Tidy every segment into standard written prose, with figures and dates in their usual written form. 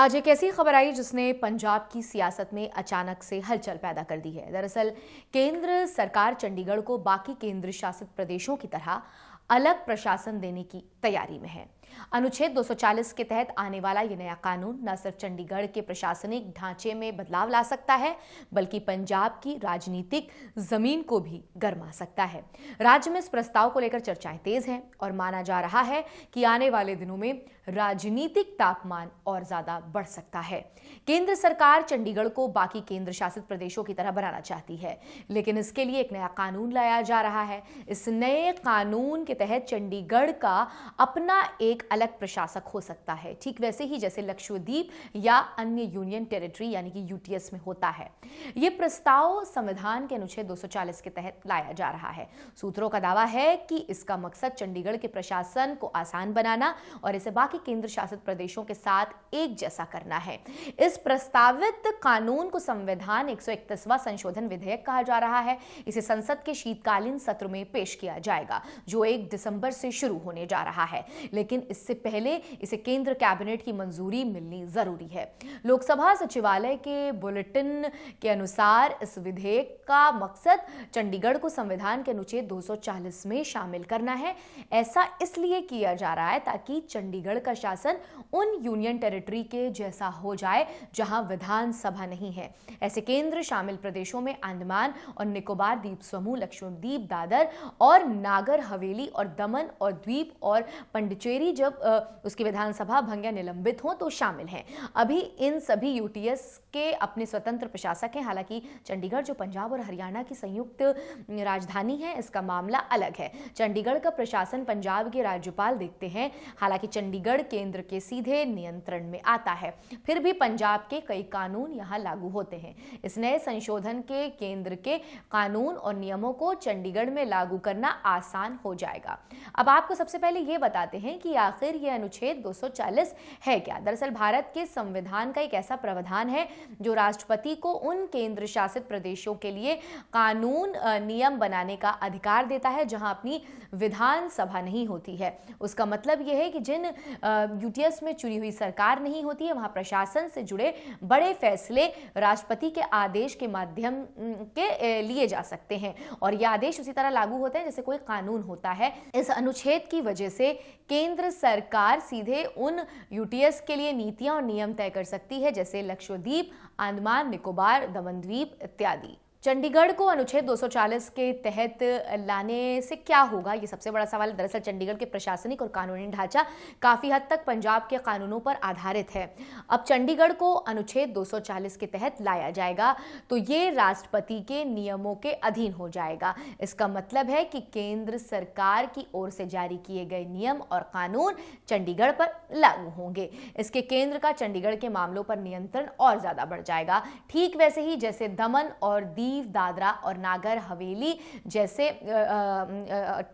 आज एक ऐसी खबर आई जिसने पंजाब की सियासत में अचानक से हलचल पैदा कर दी है। दरअसल केंद्र सरकार चंडीगढ़ को बाकी केंद्र शासित प्रदेशों की तरह अलग प्रशासन देने की तैयारी में है। अनुच्छेद 240 के तहत आने वाला यह नया कानून न सिर्फ चंडीगढ़ के प्रशासनिक ढांचे में बदलाव ला सकता है, बल्कि पंजाब की राजनीतिक जमीन को भी गरमा सकता है। राज्य में इस प्रस्ताव को लेकर चर्चाएं तेज हैं और माना जा रहा है कि आने वाले दिनों में राजनीतिक तापमान और ज्यादा बढ़ सकता है। केंद्र सरकार चंडीगढ़ को बाकी केंद्र शासित प्रदेशों की तरह बनाना चाहती है, लेकिन इसके लिए एक नया कानून लाया जा रहा है। इस नए कानून के तहत चंडीगढ़ का अपना एक अलग प्रशासक हो सकता है, ठीक वैसे ही जैसे लक्षद्वीप या अन्य यूनियन टेरिटरी यानी कि यूटीएस में होता है। यह प्रस्ताव संविधान के अनुच्छेद 240 के तहत लाया जा रहा है। सूत्रों का दावा है कि इसका मकसद चंडीगढ़ के प्रशासन को आसान बनाना और इसे बाकी केंद्र शासित प्रदेशों के साथ एक जैसा करना है। इस प्रस्तावित कानून को संविधान 131वां संशोधन विधेयक कहा जा रहा है। इसे संसद के शीतकालीन सत्र में पेश किया जाएगा, जो 1 दिसंबर से शुरू होने जा रहा है, लेकिन इससे पहले इसे केंद्र कैबिनेट की मंजूरी मिलनी जरूरी है। लोकसभा सचिवालय के बुलेटिन के अनुसार इस विधेयक का मकसद चंडीगढ़ को संविधान के अनुच्छेद 240 में शामिल करना है। ऐसा इसलिए किया जा रहा है ताकि चंडीगढ़ का शासन उन यूनियन टेरिटरी के जैसा हो जाए जहां विधानसभा नहीं है। ऐसे केंद्र शामिल प्रदेशों में अंडमान और निकोबार द्वीप समूह, लक्षद्वीप, दादर और नागर हवेली और दमन और द्वीप और पंडिचेरी जब उसकी विधानसभा भंग या निलंबित हो तो शामिल हैं। अभी इन सभी यूटीएस के अपने स्वतंत्र प्रशासक हैं। हालांकि चंडीगढ़ जो पंजाब और हरियाणा की संयुक्त राजधानी है, इसका मामला अलग है। चंडीगढ़ का प्रशासन पंजाब के राज्यपाल देखते हैं। हालांकि चंडीगढ़ केंद्र के सीधे नियंत्रण में आता है, फिर भी पंजाब के कई कानून यहां लागू होते हैं। इस नए संशोधन के केंद्र के कानून और नियमों को चंडीगढ़ में लागू करना आसान हो जाएगा। अब आपको सबसे पहले यह बताते हैं कि आखिर यह अनुच्छेद 240 है क्या। दरअसल भारत के संविधान का एक ऐसा प्रावधान है जो राष्ट्रपति को उन केंद्र शासित प्रदेशों के लिए कानून नियम बनाने का अधिकार देता है जहां अपनी विधानसभा नहीं होती है। उसका मतलब यह है कि जिन यूटीएस में चुनी हुई सरकार नहीं होती है, वहां प्रशासन से जुड़े बड़े फैसले राष्ट्रपति के आदेश के माध्यम के लिए जा सकते हैं और यह आदेश उसी तरह लागू होते हैं जैसे कोई कानून होता है। इस अनुच्छेद की वजह से केंद्र सरकार सीधे उन यूटीएस के लिए नीतियां और नियम तय कर सकती है, जैसे लक्षद्वीप, अंडमान निकोबार, दमन द्वीप इत्यादि। चंडीगढ़ को अनुच्छेद 240 के तहत लाने से क्या होगा, ये सबसे बड़ा सवाल है। दरअसल चंडीगढ़ के प्रशासनिक और कानूनी ढांचा काफी हद तक पंजाब के कानूनों पर आधारित है। अब चंडीगढ़ को अनुच्छेद 240 के तहत लाया जाएगा तो ये राष्ट्रपति के नियमों के अधीन हो जाएगा। इसका मतलब है कि केंद्र सरकार की ओर से जारी किए गए नियम और कानून चंडीगढ़ पर लागू होंगे। इसके केंद्र का चंडीगढ़ के मामलों पर नियंत्रण और ज्यादा बढ़ जाएगा, ठीक वैसे ही जैसे दमन और दादरा और नागर हवेली जैसे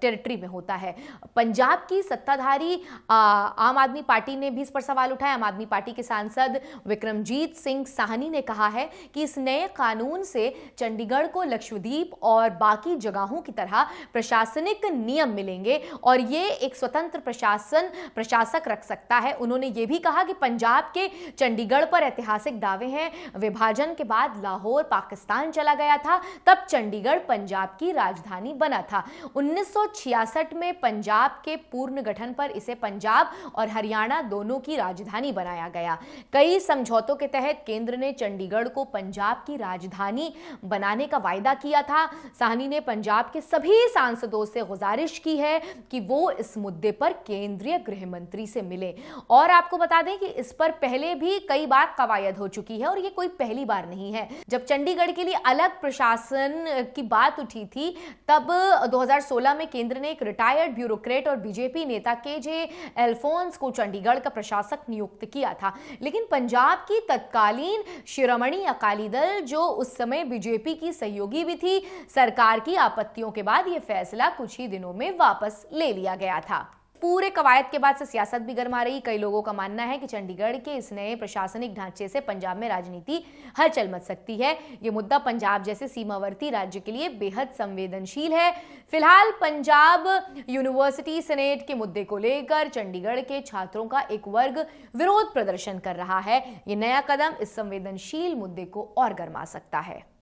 टेरिटरी में होता है। पंजाब की सत्ताधारी आम आदमी पार्टी ने भी इस पर सवाल उठाया। आम आदमी पार्टी के सांसद विक्रमजीत सिंह साहनी ने कहा है कि इस नए कानून से चंडीगढ़ को लक्षद्वीप और बाकी जगहों की तरह प्रशासनिक नियम मिलेंगे और ये एक स्वतंत्र प्रशासक रख सकता है। उन्होंने ये भी कहा कि पंजाब के चंडीगढ़ पर ऐतिहासिक दावे हैं। विभाजन के बाद लाहौर पाकिस्तान चला गया था, तब चंडीगढ़ पंजाब की राजधानी बना था। 1966 में पंजाब के पूर्ण गठन पर इसे पंजाब और हरियाणा दोनों की राजधानी बनाया गया। कई समझौतों के तहत केंद्र ने चंडीगढ़ को पंजाब की राजधानी बनाने का वायदा किया था। साहनी ने पंजाब के सभी सांसदों से गुजारिश की है कि वो इस मुद्दे पर केंद्रीय गृह मंत्री से मिले। और आपको बता दें कि इस पर पहले भी कई बार कवायद हो चुकी है और ये कोई पहली बार नहीं है। जब चंडीगढ़ के लिए अलग प्रशासन की बात उठी थी, तब 2016 में केंद्र ने एक रिटायर्ड ब्यूरोक्रेट और बीजेपी नेता केजे एल्फोंस को चंडीगढ़ का प्रशासक नियुक्त किया था। लेकिन पंजाब की तत्कालीन शिरोमणि अकाली दल, जो उस समय बीजेपी की सहयोगी भी थी, सरकार की आपत्तियों के बाद यह फैसला कुछ ही दिनों में वापस ले लिया गया था। पूरे कवायद के बाद से सियासत भी गर्मा रही। कई लोगों का मानना है कि चंडीगढ़ के इस नए प्रशासनिक ढांचे से पंजाब में राजनीति हलचल मच सकती है। ये मुद्दा पंजाब जैसे सीमावर्ती राज्य के लिए बेहद संवेदनशील है। फिलहाल पंजाब यूनिवर्सिटी सेनेट के मुद्दे को लेकर चंडीगढ़ के छात्रों का एक वर्ग विरोध प्रदर्शन कर रहा है। ये नया कदम इस संवेदनशील मुद्दे को और गर्मा सकता है।